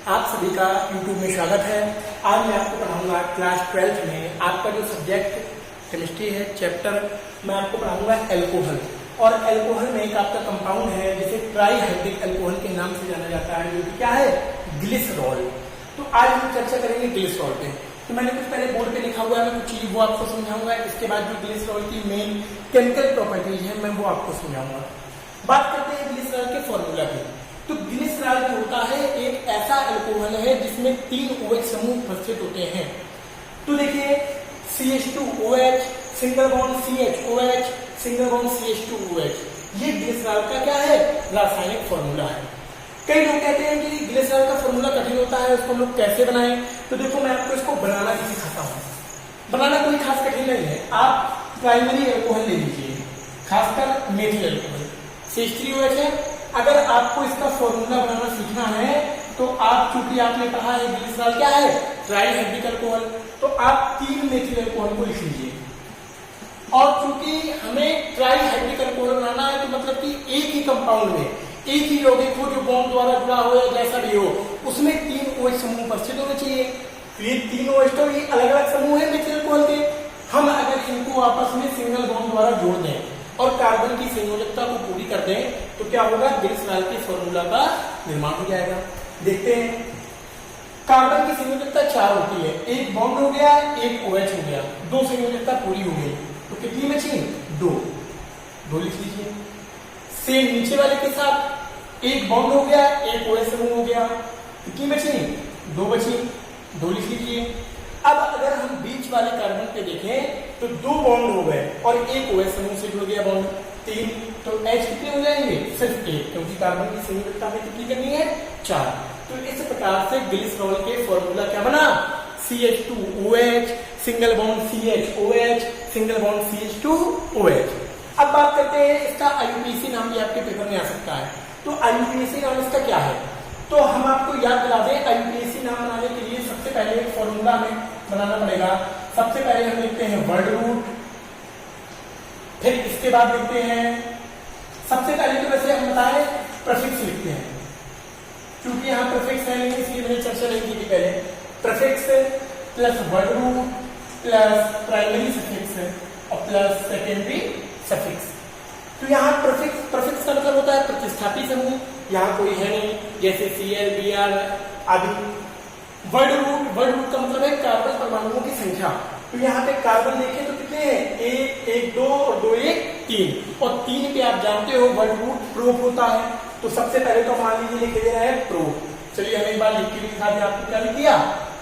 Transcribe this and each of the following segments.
आप सभी का YouTube में स्वागत है। आज मैं आपको पढ़ाऊंगा क्लास 12th में आपका जो सब्जेक्ट केमिस्ट्री है चैप्टर, मैं आपको पढ़ाऊंगा एल्कोहल। और एल्कोहल में एक आपका कंपाउंड है जिसे ट्राईहाइड्रिक एल्कोहल के नाम से जाना जाता है, जो कि क्या है, ग्लिसरॉल। तो आज हम चर्चा करेंगे ग्लिसरॉल पे। तो मैंने कुछ पहले बोर्ड पे लिखा हुआ है, मैं कुछ चीज वो आपको समझाऊंगा। इसके बाद जो ग्लिसरॉल की मेन केमिकल प्रॉपर्टीज है मैं वो आपको समझाऊंगा। बात करते हैं ग्लिसरॉल के फॉर्मूला की। तो ग्लिसरॉल जो होता है एक ऐसा एल्कोहल है जिसमें 3 OH समूह उपस्थित होते हैं। तो देखिए CH2OH, single bond CHOH, single bond CH2OH, ये ग्लिसरॉल का क्या है, रासायनिक फॉर्मूला है। कई लोग कहते हैं कि ग्लिसरॉल का फॉर्मूला कठिन होता है, उसको हम लोग कैसे बनाएं। तो देखो मैं आपको इसको बनाना भी सिखाता हूँ। बनाना कोई खास कठिन नहीं है। आप प्राइमरी एल्कोहल ले लीजिए, खासकर मेथिल एल्कोहल CH3OH है। अगर आपको इसका फॉर्मूला बनाना सीखना है तो आप, चूंकि आपने कहा है ग्लिसरॉल क्या है, ट्राईहाइड्रिक एल्कोहल, तो आप 3 मेथिल एल्कोहल को लिख लीजिए। और चूंकि हमें ट्राईहाइड्रिक एल्कोहल बनाना है तो मतलब कि एक ही कंपाउंड में एक ही यौगिक हो जो बॉन्ड द्वारा जुड़ा हो या जैसा भी हो, उसमें 3 OH समूह उपस्थित होने चाहिए। तो ये 3 OH तो ये अलग अलग समूह है मेथिल एल्कोहल के। हम अगर इनको आपस में सिंगल बॉन्ड द्वारा जोड़ दें और कार्बन की संयोजकता को पूरी कर दें तो क्या होगा, ग्लिसरॉल के फॉर्मूला का निर्माण हो जाएगा। देखते हैं, कार्बन की संयोजकता 4 होती है, एक बॉन्ड हो गया, एक OH हो गया, 2 संयोजकता पूरी हो गई, तो कितनी बची, 2 लिख लीजिए। सेम नीचे वाले के साथ एक बॉन्ड हो गया, एक OH समूह हो गया, कितनी बची, 2 बची, 2 लिख लीजिए। अब अगर हम बीच वाले कार्बन पे देखें तो 2 बॉन्ड हो गए और एक OH समूह से जुड़ गया बॉन्ड, 3, तो H कितने हो जाएंगे, सिर्फ 1, क्योंकि कार्बन की संयोजकता में कितनी करनी है, 4। तो इस प्रकार से ग्लिसरॉल के फॉर्मूला क्या बना, CH2OH, single bond CHOH, single bond CH2OH। अब बात करते हैं इसका IUPAC नाम भी आपके पेपर में आ सकता है। तो IUPAC नाम इसका क्या है, तो हम आपको याद दिला दें। IUPAC नाम बनाने के लिए सबसे पहले फॉर्मूला हमें बनाना पड़ेगा। सबसे पहले हम लिखते हैं वर्ड रूट, फिर इसके बाद लिखते हैं, सबसे पहले तो वैसे हम बताएं प्रीफिक्स लिखते हैं, क्योंकि यहाँ प्रीफिक्स है इसलिए मैंने चर्चा नहीं की थी पहले। Prefix plus word root plus primary suffix और प्लस सेकेंडरी सफिक्स। तो यहाँ प्रीफिक्स का मतलब होता है प्रतिस्थापी समूह, यहाँ कोई है नहीं, जैसे Cl, Br आदि। वर्ड रूट का मतलब है कार्बन परमाणुओं की संख्या। तो यहाँ पे कार्बन देखें तो कितने हैं, 1, 1, 2 और 2, 1, 3। और 3 पे आप जानते हो वर्ड रूट प्रोप होता है। तो सबसे पहले तो मान लीजिए लिख दे रहा है प्रोप। चलिए हम एक बार लिख के दिखा दें, आपको क्या लिख दिया,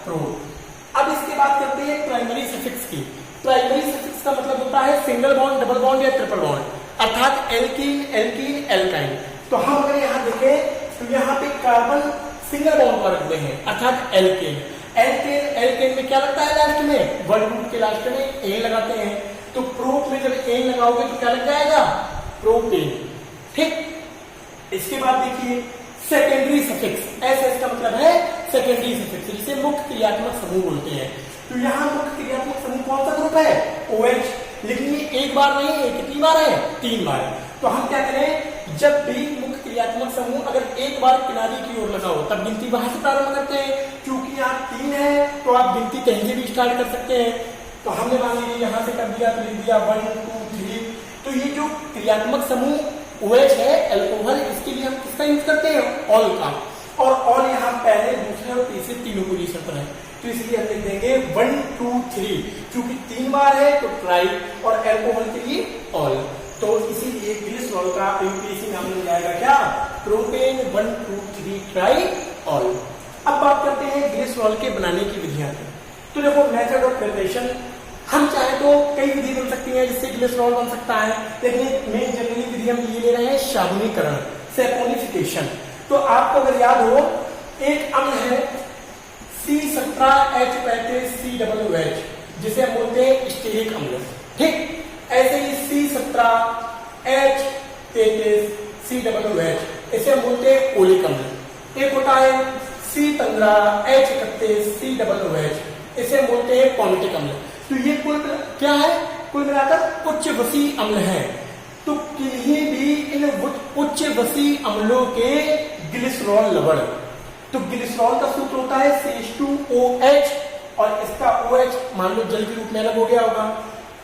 प्रोप। अब इसके बाद करते हैं प्राइमरी सफिक्स की। प्राइमरी सफिक्स का मतलब होता है सिंगल बॉन्ड, डबल बॉन्ड या ट्रिपल बॉन्ड, अर्थात एल्कीन, एल्कीन, एल्काइन। तो हम अगर यहाँ देखें तो यहाँ पे कार्बन सिंगल बॉन्ड पर जुड़े हैं, अर्थात एल्केन। एल्केन में क्या लगता है लास्ट में, वर्ड रूट के लास्ट में ए लगाते हैं। तो प्रोप में जब ए लगाओगे तो क्या लग जाएगा, प्रोपेन। ठीक, इसके बाद देखिए सेकेंडरी सफिक्स, ऐसा इसका मतलब है सेकेंडरी सफिक्स, जिसे मुक्त क्रियात्मक समूह बोलते हैं। तो यहाँ मुक्त क्रियात्मक समूह कौन सा ग्रुप है, OH। लेकिन ये एक बार नहीं है, कितनी बार है, 3 बार। तो हम क्या करें, जब भी मुक्त क्रियात्मक समूह अगर एक बार किनारे की ओर लगाओ तब गिनती वहां से प्रारंभ करते हैं। क्योंकि यहाँ 3 है तो आप गिनती कहीं से भी स्टार्ट कर सकते हैं। तो हमने मान लीजिए यहाँ से कर दिया तो लिख दिया 1, 2, 3। तो ये जो क्रियात्मक समूह OH है एल्कोहल, इसके लिए हम किसका यूज करते हैं, ऑल का। और ऑल यहाँ पहले, दूसरे और तीसरे तीनों पोजीशन पर है, तो इसलिए हम लिख देंगे 1, 2, 3। क्योंकि 3 बार है तो ट्राई, और एल्कोहल के लिए ऑल। तो इसीलिए ग्लिसरॉल का IUPAC नाम मिल जाएगा क्या, प्रोपेन 1, 2, 3 ट्राई ऑल। अब बात करते हैं ग्लिसरॉल के बनाने की विधियां। तो देखो मेथड ऑफ प्रिपरेशन, हम चाहे तो कई विधि बन सकती है जिससे ग्लिसरॉल बन सकता है, लेकिन मेन जनरली विधि हम ये ले रहे हैं साबुनीकरण, सैपोनिफिकेशन। तो आपको अगर याद हो, एक अम्ल है C17H35COOH, जिसे हम बोलते हैं स्टीरिक अम्ल। ठीक, ऐसे ही C17H33COOH, इसे हम बोलते हैं ओलिक अम्ल। एक होता है C15H31COOH, इसे हम बोलते हैं पॉन्टिक अम्ल। तो ये कुल क्या है, कुल मिलाकर उच्च वसी अम्ल है। तो किन्हीं भी इन उच्च वसी अम्लों के ग्लिसरॉल लवण, तो ग्लिसरॉल का सूत्र होता है CH2OH और इसका OH मान लो जल के रूप में अलग हो गया होगा।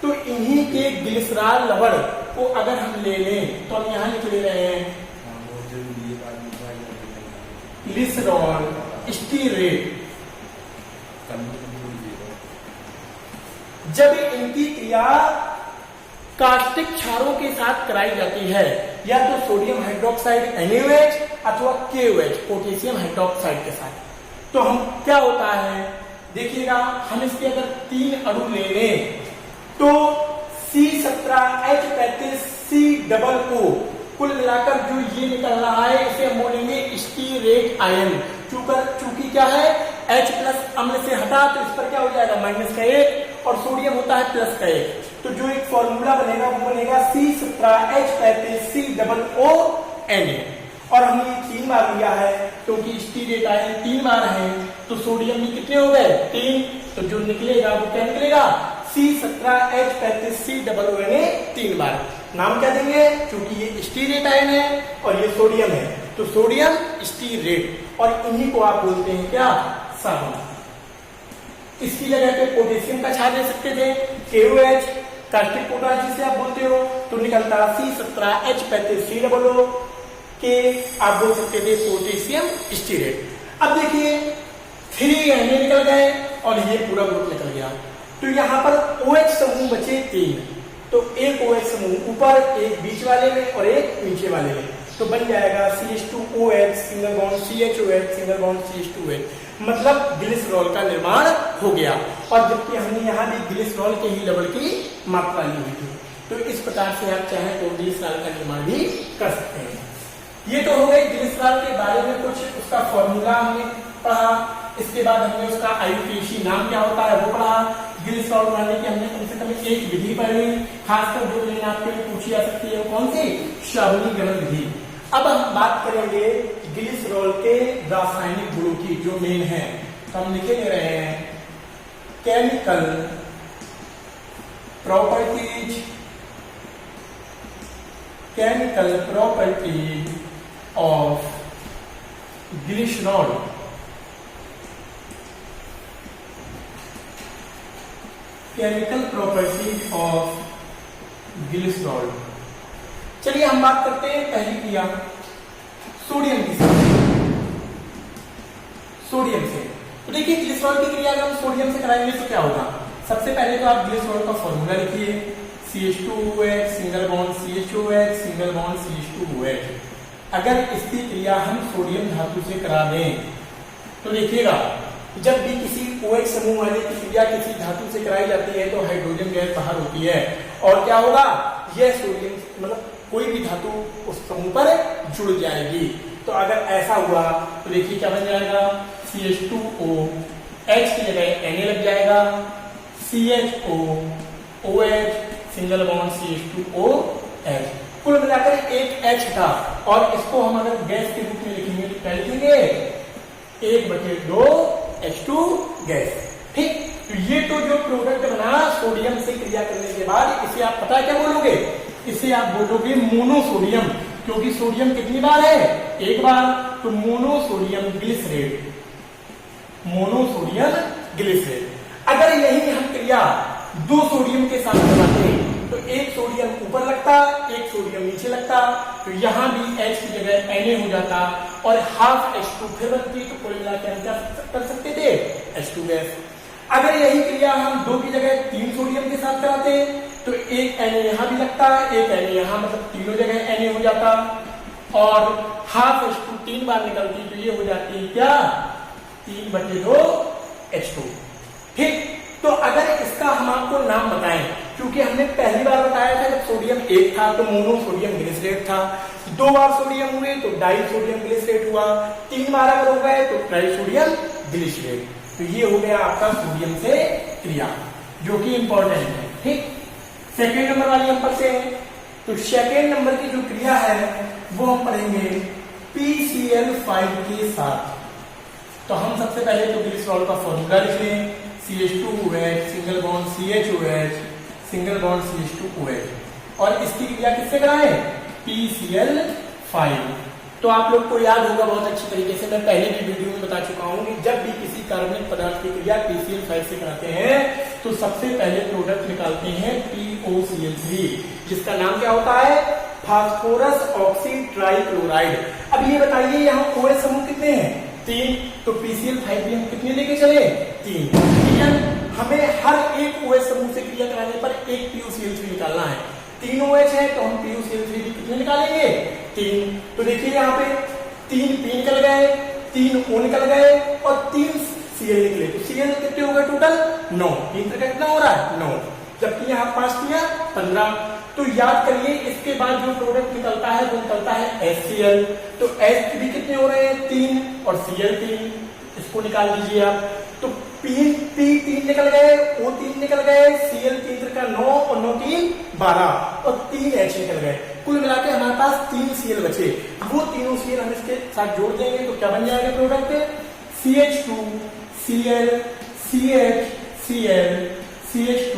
तो इन्हीं के ग्लिसरॉल लवण को अगर हम ले लें तो हम यहां लिख ले रहे हैं ग्लिसरॉल स्टीरेट। जब इनकी क्रिया कास्टिक क्षारों के साथ कराई जाती है, या तो सोडियम हाइड्रोक्साइड NaOH अथवा KOH पोटेशियम हाइड्रोक्साइड के साथ, तो हम क्या होता है देखिएगा, हम इसके अगर 3 अणु ले लें तो C17H35COO कुल मिलाकर जो ये निकल रहा है इसे हम बोलेंगे स्टीरेट आयन। चूंकि क्या है H प्लस अम्ल से हटा तो इस पर क्या हो जाएगा माइनस का 1 और सोडियम होता है प्लस का 1, तो जो एक फॉर्मूला बनेगा वो बनेगा C17H35COONA। और हमने ये 3 बार लिया है क्योंकि स्टीरेट आयन 3 बार है, तो सोडियम में कितने हो गए 3, तो जो निकलेगा वो क्या निकलेगा C17H35COONA 3 बार। नाम क्या देंगे, क्योंकि ये स्टीरेट आयन है और ये सोडियम है, तो सोडियम स्टीरेट, और इन्हीं को आप बोलते हैं क्या साबुन। इसकी जगह पे पोटेशियम का क्षार ले सकते थे KOH, कास्टिक पोटाश जिसे आप बोलते हो, तो निकलता C17H35COO के आप बोल सकते थे पोटेशियम स्टीरेट। अब देखिए 3 Na निकल गए और ये पूरा ग्रुप निकल गया, तो यहाँ पर OH समूह बचे 3, तो एक OH समूह ऊपर, एक बीच वाले में और एक नीचे वाले में, तो बन जाएगा CH2OH single bond CHOH single bond CH2OH, मतलब ग्लिसरॉल का निर्माण हो गया। और जबकि हमने यहाँ भी ग्लिसरॉल के ही लवण की मात्रा ली हुई थी, तो इस प्रकार से आप चाहें तो ग्लिसरॉल का निर्माण भी कर सकते हैं। ये तो हो गई ग्लिसरॉल के बारे में कुछ, उसका फॉर्मूला हमने पढ़ा, इसके बाद हमने उसका IUPAC नाम क्या होता है वो पढ़ा। ग्लिसरॉल बनाने की हमने कम से कम एक विधि पढ़ ली, खासकर जो लेना आपके लिए पूछी जा सकती है वो कौन सी, शावनीकरण विधि। अब हम बात करेंगे ग्लिसरॉल के रासायनिक गुणों की जो मेन है, तो हम लिखे ले रहे हैं chemical properties of glycerol. Chemical properties of glycerol. चलिए हम बात करते हैं पहली क्रिया सोडियम की। सोडियम से तो देखिए ग्लिसरॉल की क्रिया अगर हम सोडियम से कराएंगे तो क्या होगा, सबसे पहले तो आप ग्लिसरॉल का फॉर्मूला लिखिए CH2OH single bond CHOH single bond CH2OH। अगर इसकी क्रिया हम सोडियम धातु से करा दें तो देखिएगा जब भी किसी OH समूह वाले की क्रिया किसी धातु से कराई जाती है तो हाइड्रोजन गैस बाहर होती है, और क्या होगा यह सोडियम मतलब कोई भी धातु उस समूह पर जुड़ जाएगी। तो अगर ऐसा हुआ तो देखिए क्या बन जाएगा CH2OH की जगह Na लग जाएगा, CHOOH सिंगल बॉन्ड CH2OH, कुल मिलाकर एक H था, और इसको हम अगर गैस के रूप में लिखेंगे तो क्या लिखेंगे 1/2 H2 गैस। ठीक, तो ये तो जो प्रोडक्ट बना सोडियम से क्रिया करने के बाद, इसे आप पता क्या बोलोगे, इसे आप बोलोगे मोनोसोडियम, क्योंकि सोडियम कितनी बार है एक बार, तो मोनोसोडियम ग्लिसरेट, मोनोसोडियम ग्लिसरेट। अगर यही हम क्रिया 2 सोडियम के साथ बनाते हैं तो एक सोडियम ऊपर लगता एक सोडियम नीचे लगता, तो यहां भी H की जगह Na हो जाता और हाफ H2 फिर बनती, तो कुल मिलाकर हम क्या कर सकते थे H2 गैस। अगर यही क्रिया हम 2 की जगह 3 सोडियम के साथ कराते तो एक Na यहां भी लगता, एक Na यहां, मतलब तीनों जगह Na हो जाता, और हाफ H2 3 बार निकलती, तो ये हो जाती है क्या 3/2 H2। ठीक, तो अगर इसका हम आपको नाम बताएं, क्योंकि हमने पहली बार बताया था जब सोडियम 1 था तो मोनोसोडियम ग्लिसरेट था, 2 बार सोडियम हुए तो डाई सोडियम ग्लिसरेट हुआ, 3 बार अगर हो गए तो ट्राइसोडियम ग्लिसरेट। तो ये हो गया आपका सोडियम से क्रिया, जो कि इंपॉर्टेंट है। ठीक, सेकेंड नंबर वाली हम पढ़ते हैं, तो सेकेंड नंबर की जो क्रिया है वो हम पढ़ेंगे PCl5 के साथ। तो हम सबसे पहले तो ग्लिसरॉल का फॉर्मूला लिख लें CH2OH single bond CHOH single bond CH2OH, और इसकी क्रिया किससे कराएं PCl5। तो आप लोग को याद होगा बहुत अच्छी तरीके से, मैं पहले भी वीडियो में बता चुका हूं कि जब भी किसी कार्बनिक पदार्थ की क्रिया PCl5 से कराते हैं तो सबसे पहले प्रोडक्ट निकालते हैं POCl3, जिसका नाम क्या होता है, फास्फोरस ऑक्सी ट्राइक्लोराइड। अब ये बताइए यहाँ OH समूह कितने हैं, 3, तो PCl5 भी हम कितने लेके चले, 3। हमें हर एक OH समूह से क्रिया कराने पर एक POCl3 निकालना है। 3 OH है तो हम POCl3 भी कितने निकालेंगे, 3। तो देखिए यहाँ पे 3 P निकल गए, 3 O निकल गए और 3 Cl निकले। तो Cl कितने हो गए टोटल, 9। 3 का कितना हो रहा है, 9, जबकि यहाँ 5 किया 15। तो याद करिए इसके बाद जो प्रोडक्ट निकलता है वो निकलता है HCl। तो H भी कितने हो रहे हैं, 3 और Cl 3, इसको निकाल दीजिए आप। तो P 3 निकल गए, O 3 निकल गए, Cl 3 का 9 और 9 3 12 और 3 H निकल गए। कुल मिला के हमारे पास 3 Cl बचे। वो तीनों Cl हम इसके साथ जोड़ देंगे तो क्या बन जाएगा product, CH2 Cl CH Cl CH2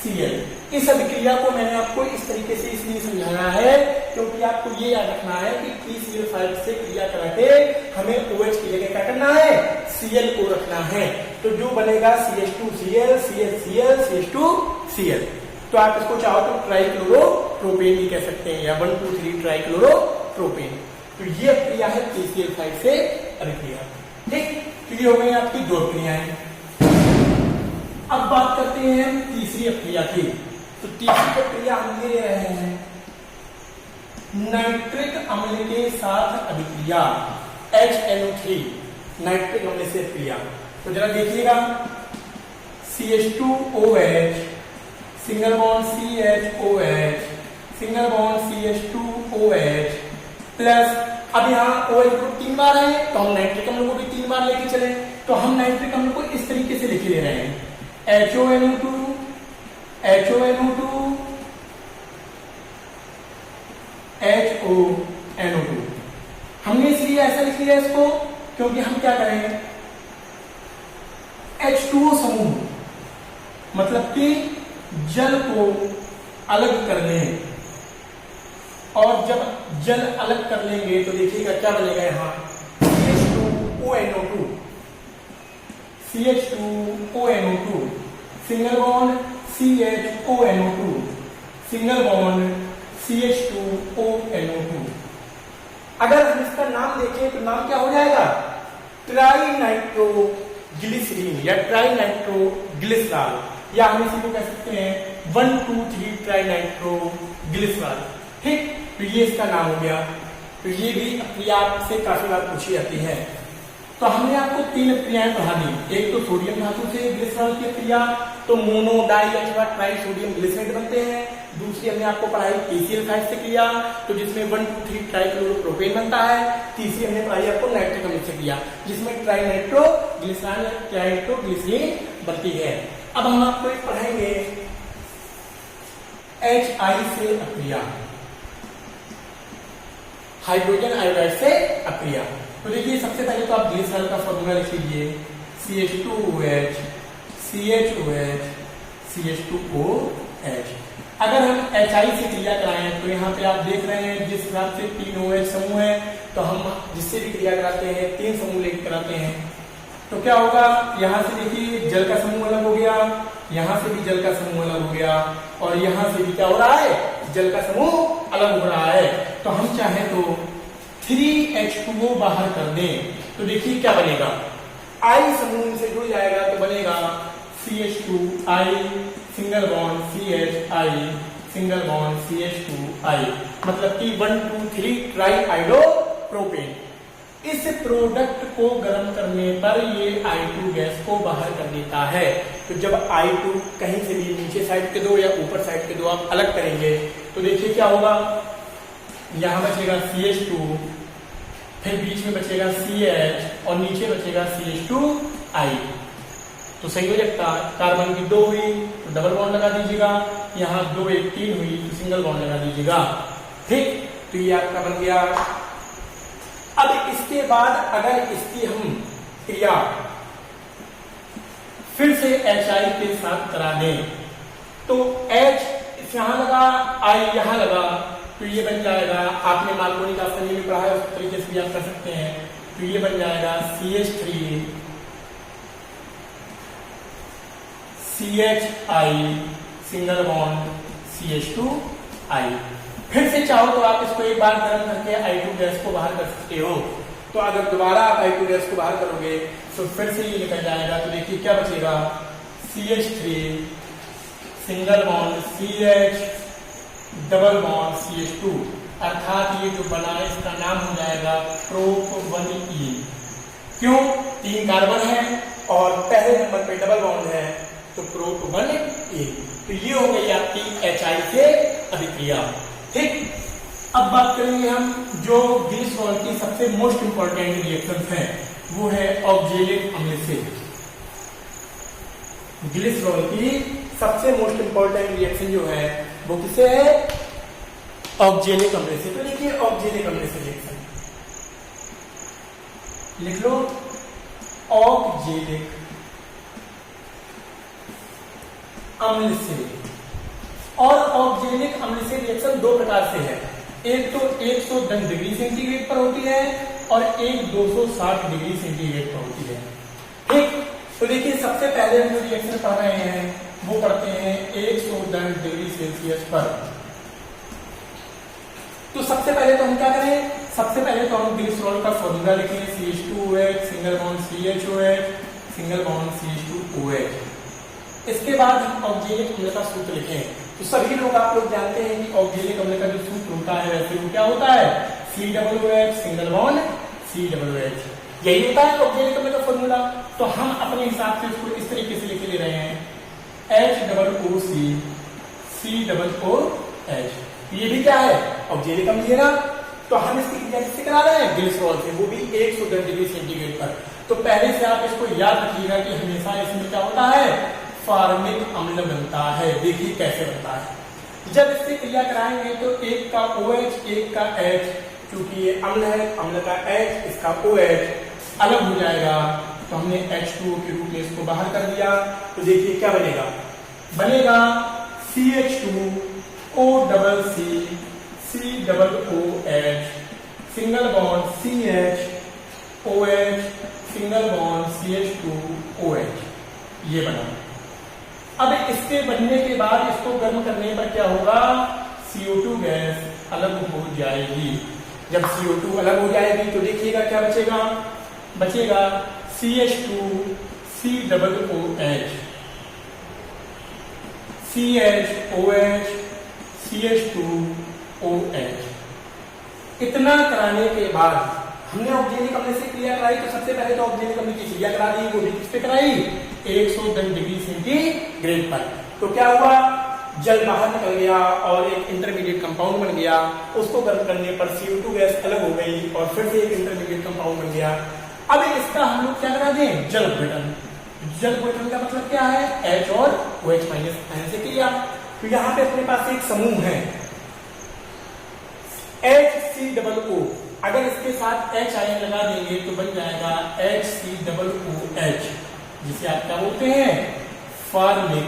Cl। इस अभिक्रिया को मैंने आपको इस तरीके से इसलिए समझाया है क्योंकि आपको ये याद रखना है कि PCl5 से क्रिया करा के हमें OH की जगह क्या करना है, Cl को रखना है। तो जो बनेगा CH2Cl CHCl CH2Cl। तो आप इसको चाहो तो ट्राइक्लोरोप्रोपेन भी कह सकते हैं या 1 2 3 ट्राइक्लोरोप्रोपेन। तो ये क्रिया है PCl5 से अभिक्रिया। ठीक, तो ये हो गई आपकी 2 क्रियाएं। अब बात करते हैं तीसरी अभिक्रिया की। तो तीसरी प्रक्रिया हम ले रहे हैं नाइट्रिक अम्ल के साथ अभिक्रिया HNO3, नाइट्रिक अम्ल से क्रिया। तो जरा देखिएगा, CH2OH single bond CHOH single bond CH2OH plus, अब यहाँ OH ग्रुप 3 बार है तो हम नाइट्रिक अम्ल को भी 3 बार लेके चले। तो हम नाइट्रिक अम्ल को इस तरीके से लिख ले रहे हैं, HONO2 HONO2 HONO2। हमने इसलिए ऐसा लिख लिया इसको क्योंकि हम क्या करेंगे, H2O समूह मतलब कि जल को अलग कर लें, और जब जल अलग कर लेंगे तो देखिएगा क्या बनेगा, यहाँ CH2ONO2 CH2ONO2 single bond CHONO2 single bond CH2ONO2। अगर हम इसका नाम देखें तो नाम क्या हो जाएगा, ट्राई नाइट्रोग्लिसरीन या ट्राई नाइट्रोग्लिसरॉल, या हम इसी को कह सकते हैं 1 2 3 ट्राई नाइट्रोग्लिसरॉल। ठीक, तो ये इसका नाम हो गया। तो ये भी क्रिया आपसे काफी बार पूछी जाती है। तो हमने आपको 3 क्रियाएं पढ़ा दी। एक तो सोडियम धातु से ग्लिसरॉल की क्रिया, तो मोनो डाई अथवा ट्राई सोडियम ग्लिसरेट बनते हैं। दूसरी हमने आपको पढ़ाई PCl5 से क्रिया, तो जिसमें 1 2 3 ट्राइक्लोरोप्रोपेन बनता है। तीसरी हमने पढ़ाई आपको नाइट्रिक अम्ल से क्रिया, जिसमें ट्राई नाइट्रोग्लिसरॉल ट्राई नाइट्रोग्लिसरीन बनती है। अब हम आपको एक पढ़ाएंगे HI से अक्रिया, हाइड्रोजन आयोडाइड से अक्रिया। तो देखिए सबसे पहले तो आप ग्लिसरॉल का फॉर्मूला लिख लीजिए, CH2OH CHOH CH2OH। अगर हम HI से क्रिया कराएं तो यहाँ पे आप देख रहे हैं जिस हिसाब से 3 OH समूह है, तो हम जिससे भी क्रिया कराते हैं 3 समूह लेकर कराते हैं। तो क्या होगा, यहाँ से देखिए जल का समूह अलग हो गया, यहाँ से भी जल का समूह अलग हो गया, और यहाँ से भी क्या हो रहा है, जल का समूह अलग हो रहा है। तो हम चाहें तो 3H2O बाहर कर दें तो देखिए क्या बनेगा, I समूह से जुड़ जाएगा तो बनेगा CH2I single bond CHI single bond CH2I, मतलब कि 1 2 3 ट्राई आइडोप्रोपेन। इस प्रोडक्ट को गर्म करने पर ये I2 गैस को बाहर कर देता है। तो जब I2 कहीं से भी नीचे साइड के दो या ऊपर साइड के दो आप अलग करेंगे तो देखिए क्या होगा, यहां बचेगा CH2, फिर बीच में बचेगा CH और नीचे बचेगा CH2I। तो संयोजकता कार्बन की 2 हुई तो डबल बॉन्ड लगा दीजिएगा, यहाँ 2 1 3 हुई तो सिंगल बॉन्ड लगा दीजिएगा। ठीक, तो ये आपका बन गया। अब इसके बाद अगर इसकी हम क्रिया फिर से HI के साथ करा दें तो H यहां लगा, I यहां लगा, तो ये बन जाएगा, आपने मार्कोनी का फनी में पढ़ा है, उस तरीके से भी आप कर सकते हैं। तो ये बन जाएगा CH3 CHI single bond CH2I। फिर से चाहो तो आप इसको एक बार गर्म करके I2 गैस को बाहर कर सकते हो। तो अगर दोबारा आप I2 गैस को बाहर करोगे तो फिर से ये निकल जाएगा। तो देखिए क्या बचेगा, CH3 single bond CH double bond CH2, अर्थात ये जो बना है इसका नाम हो जाएगा प्रोप1E। क्यों, 3 कार्बन है और पहले नंबर पे डबल बॉन्ड है, तो प्रोप1E। तो ये हो गई आपकी HI से अभिक्रिया। ठीक, अब बात करेंगे हम जो ग्लिसरॉल की सबसे मोस्ट इंपॉर्टेंट रिएक्शन है, वो है ऑक्जेलिक अम्ल से। ग्लिसरॉल की सबसे मोस्ट इंपॉर्टेंट रिएक्शन जो है वो किसे है, ऑक्जेलिक अम्ल से। तो देखिए ऑक्जेलिक अम्ल से रिएक्शन लिख लो, ऑक्जेलिक अम्ल से। और ऑक्जेलिक अम्ल से रिएक्शन 2 प्रकार से है, एक तो 110 डिग्री सेंटीग्रेड पर होती है और एक 260 डिग्री सेंटीग्रेड पर होती है। ठीक, तो देखिए सबसे पहले हम जो रिएक्शन पढ़ रहे हैं वो पढ़ते हैं 110 डिग्री सेल्सियस पर। तो सबसे पहले तो हम क्या करें, सबसे पहले तो हम ग्लिसरॉल का फॉर्मूला लिखें, CH2OH single bond CHOH single bond CH2OH। इसके बाद हम ऑक्जेलिक अम्ल का सूत्र लिखें। तो सभी लोग आप लोग जानते हैं कि ऑक्जेलिक अम्ल का जो सूत्र होता है वैसे वो क्या होता है, COOH सिंगल बॉन्ड COOH, यही होता है ऑक्जेलिक अम्ल का फॉर्मूला। तो हम अपने हिसाब से इसको इस तरीके से लिख ले रहे हैं, HOOC COOH। ये भी क्या है, ऑक्जेलिक अम्ल है ना। तो हम इसकी क्रिया किससे करा रहे हैं, ग्लिसरॉल से, वो भी 110 डिग्री सेंटीग्रेड पर। तो पहले से आप इसको याद रखिएगा कि हमेशा इसमें क्या होता है, फॉर्मिक अम्ल बनता है। देखिए कैसे बनता है, जब इससे क्रिया कराएंगे तो एक का OH एक का H, क्योंकि ये अम्ल है, अम्ल का H इसका OH अलग हो जाएगा। तो हमने H2O के रूप में इसको बाहर कर दिया। तो देखिए क्या बनेगा, बनेगा CH2OCC COOH single bond CHOH single bond CH2OH, ये बना। अब इसके बनने के बाद इसको गर्म करने पर क्या होगा, CO2 गैस अलग हो जाएगी। जब CO2 अलग हो जाएगी तो देखिएगा क्या बचेगा, बचेगा CH2COOH CHOH CH2OH। इतना कराने के बाद हमने ऑक्जेलिक अम्ल से क्रिया कराई। तो सबसे पहले तो ऑक्जेलिक अम्ल की क्रिया करा दी, वो भी किस पे कराई, 110 डिग्री सेंटीग्रेड पर। तो क्या हुआ, जल बाहर निकल गया और एक इंटरमीडिएट कंपाउंड बन गया। उसको गर्म करने पर CO2 गैस अलग हो गई और फिर से एक इंटरमीडिएट कंपाउंड बन गया। अब इसका हम लोग क्या करा दें, जल अपघटन। जल अपघटन का मतलब क्या है, H और OH माइनस आयन से क्रिया। तो यहाँ पे अपने पास एक समूह है HCOO, अगर इसके साथ H आयन लगा देंगे तो बन जाएगा HCOOH, जिसे आप क्या बोलते हैं, फॉर्मिक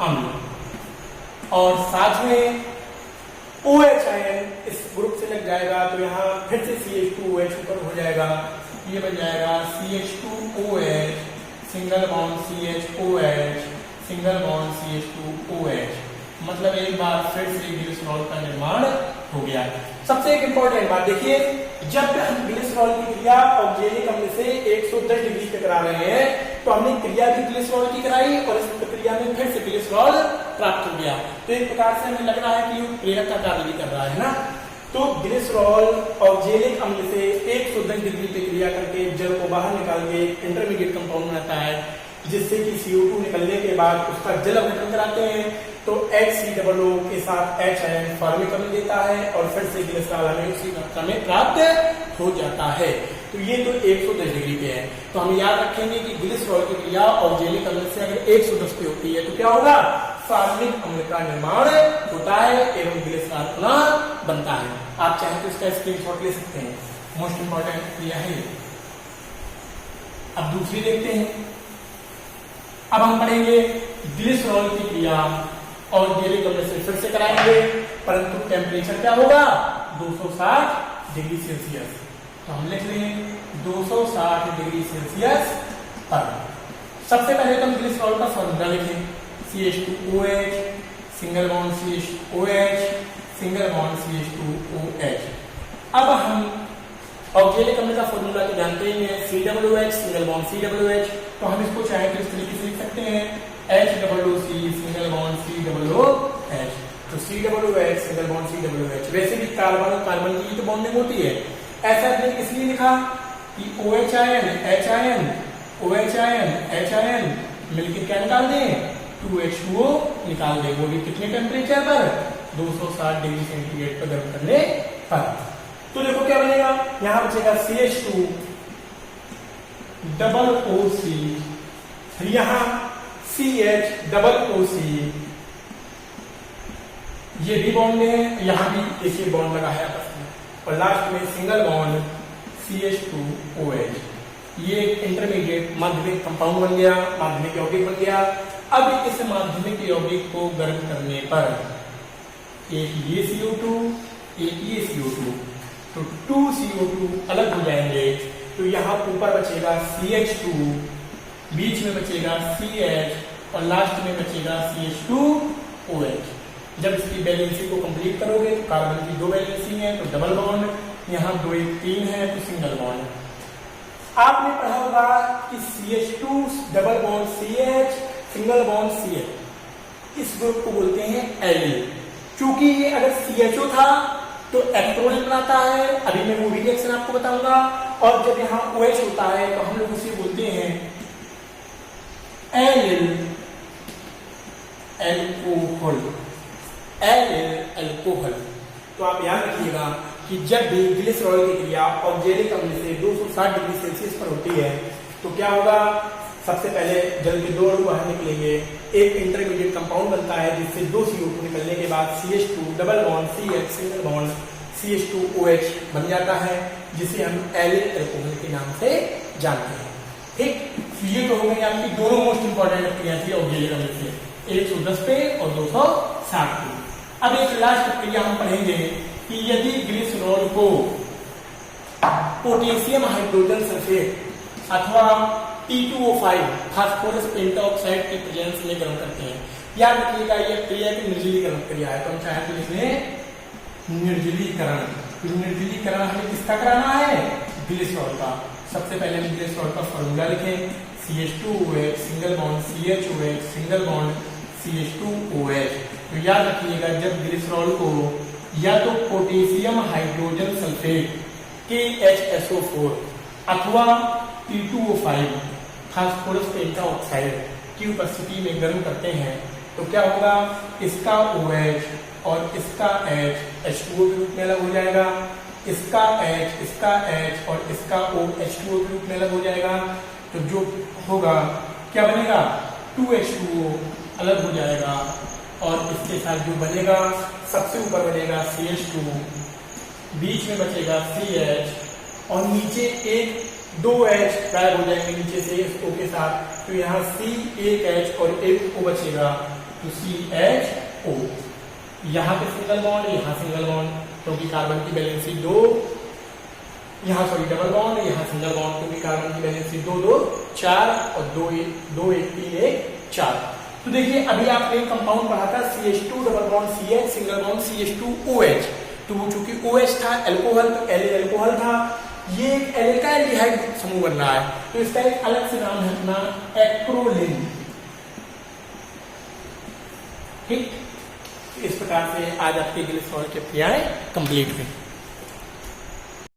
अम्ल। और साथ में OH आयन इस ग्रुप से लग जाएगा तो यहाँ फिर से CH2OH ऊपर हो जाएगा। ये बन जाएगा CH2OH single bond CHOH single bond CH2OH। मतलब एक बार फिर से ग्लिसरॉल का निर्माण हो गया। सबसे एक इंपॉर्टेंट बात देखिए, जब हम ग्लिसरॉल की क्रिया ऑक्जेलिक अम्ल से 110 डिग्री पे करा रहे हैं तो हमने क्रिया भी ग्लिसरॉल की कराई और इस प्रक्रिया में फिर से ग्लिसरॉल प्राप्त हो गया। तो एक प्रकार से हमें लग रहा है कि वो प्रेरक का कार्य भी कर रहा है ना। तो ग्लिसरॉल ऑक्जेलिक अम्ल से 110 डिग्री पे क्रिया करके जल को बाहर निकाल के इंटरमीडिएट कंपाउंड बनाता है, जिससे कि CO2 निकलने के बाद उसका जल अपघटन कराते हैं। तो HCOO के साथ H आयन फॉर्मिक अम्ल देता है और फिर से ग्लिसरॉल हमें उसी मात्रा में प्राप्त हो जाता है। तो ये तो 110 डिग्री पे है। तो हम याद रखेंगे कि ग्लिसरॉल की क्रिया ऑक्जेलिक अम्ल से अगर 110 पे होती है तो क्या होगा, फॉर्मिक अम्ल का निर्माण होता है एवं ग्लिसरॉल पुनः बनता है। आप चाहें तो इसका स्क्रीनशॉट ले सकते हैं, मोस्ट इंपॉर्टेंट क्रिया है। अब दूसरी देखते हैं। अब हम पढ़ेंगे ग्लिसरॉल की क्रिया ऑक्जेलिक अम्ल से फिर से कराएंगे। परंतु टेम्परेचर क्या होगा 260 डिग्री सेल्सियस। तो हम लिख लें 260 डिग्री सेल्सियस पर। सबसे पहले तो हम ग्लिसरॉल का फॉर्मूला लिखें, CH2OH single bond CHOH single bond CH2OH। अब हम ऑक्जेलिक अम्ल का फॉर्मूला तो जानते ही हैं, COOH सिंगल बॉन्ड COOH। तो हम इसको चाहे तो इस तरीके से लिख सकते हैं HOOC सिंगल बॉन्ड COOH। तो COOH सिंगल बॉन्ड COOH। वैसे भी कार्बन और कार्बन की तो बॉन्डिंग होती है, ऐसा हमने इसलिए लिखा कि OH ion H ion OH ion H ion मिलकर क्या निकाल दें 2H2O निकाल दें, वो भी कितने टेम्परेचर पर 260 डिग्री सेंटीग्रेड पर गर्म करने पर। तो देखो क्या बनेगा, यहां बचेगा CH2 डबल OC, यहां CH डबल OC, ये भी बॉन्ड है, यहां भी एक बॉन्ड लगा है आपस में, और लास्ट में सिंगल बॉन्ड CH2OH। ये इंटरमीडिएट माध्यमिक कंपाउंड बन गया, माध्यमिक यौगिक बन गया। अब इस माध्यमिक यौगिक को गर्म करने पर एक ये CO2 एक ये CO2, तो 2 CO2 अलग हो जाएंगे। तो यहाँ ऊपर बचेगा CH2, बीच में बचेगा CH और लास्ट में बचेगा CH2OH। जब इसकी बैलेंसी को कंप्लीट करोगे तो कार्बन की 2 बैलेंसी है तो डबल बॉन्ड, यहाँ 2 1 3 है तो सिंगल बॉन्ड। आपने पढ़ा होगा कि CH2 double bond CH single bond CH, इस ग्रुप को बोलते हैं एलिल। चूंकि ये अगर CHO था तो एक्रोनिल बनाता है, अभी मैं वो भी रिएक्शन आपको बताऊंगा। और जब यहाँ OH होता है तो हम लोग उसे बोलते हैं एलिल एल्कोहल, एलिल एल्कोहल। तो आप याद रखिएगा कि जब भी ग्लिसरॉल की क्रिया ऑक्जेलिक अम्ल से 260 डिग्री सेल्सियस पर होती है तो क्या होगा, सबसे पहले जल के 2 अणु बाहर निकलेंगे, एक इंटरमीडिएट कंपाउंड बनता है जिससे 2 CO2 निकलने के बाद CH2 double bond CH single bond CH2OH बन जाता है, जिसे हम एलिल एल्कोहल के नाम से जानते हैं। ठीक, ये तो हो गई आपकी दोनों मोस्ट इंपॉर्टेंट क्रिया थी ऑक्जेलिक अम्ल से, 110 पे और 260 पे। अब एक लास्ट क्रिया हम पढ़ेंगे कि यदि ग्लिसरॉल को पोटेशियम हाइड्रोजन सल्फेट अथवा T2O5 फास्फोरस पेंटाऑक्साइड के प्रेजेंस में गर्म करते हैं। याद रखिएगा ये क्रिया की निर्जलीकरण क्रिया है, तो हम चाहे तो इसमें निर्जलीकरण, निर्जलीकरण हमें किसका कराना है ग्लिसरॉल का। सबसे पहले हम ग्लिसरॉल का फॉर्मूला लिखें, CH2OH single bond CHOH single bond CH2OH। तो याद रखिएगा जब ग्लिसरॉल को या तो पोटेशियम हाइड्रोजन सल्फेट KHSO4 अथवा T2O5 फास्फोरस पेंटाऑक्साइड की उपस्थिति में गर्म करते हैं तो क्या होगा, इसका OH और इसका H H2O के रूप में अलग हो जाएगा, इसका H और इसका O H2O के रूप में अलग हो जाएगा। तो जो होगा क्या बनेगा 2H2O अलग हो जाएगा और इसके साथ जो बनेगा सबसे ऊपर बनेगा CH2, बीच में बचेगा CH और नीचे एक 2H गायब हो जाएंगे नीचे से इस O के साथ। तो यहाँ C एक H और एक O बचेगा तो CHO। यहाँ पे सिंगल बॉन्ड, यहाँ सिंगल बॉन्ड, क्योंकि कार्बन की बैलेंसी 2, यहाँ सॉरी डबल बॉन्ड, यहाँ सिंगल बॉन्ड, क्योंकि कार्बन की बैलेंसी 2 2 4 और 2 1 3 1 4। तो देखिए अभी आपने कंपाउंड पढ़ा था CH2 double bond CH single bond CH2OH। तो वो चूंकि OH था एल्कोहल तो एलिल एल्कोहल था, ये एक एलिल का एल्डिहाइड समूह बन रहा है तो इसका एक अलग से नाम है अपना एक्रोलिन। ठीक, इस प्रकार से आज आपकी ग्लिसरॉल की क्रियाएं कंप्लीट हुई।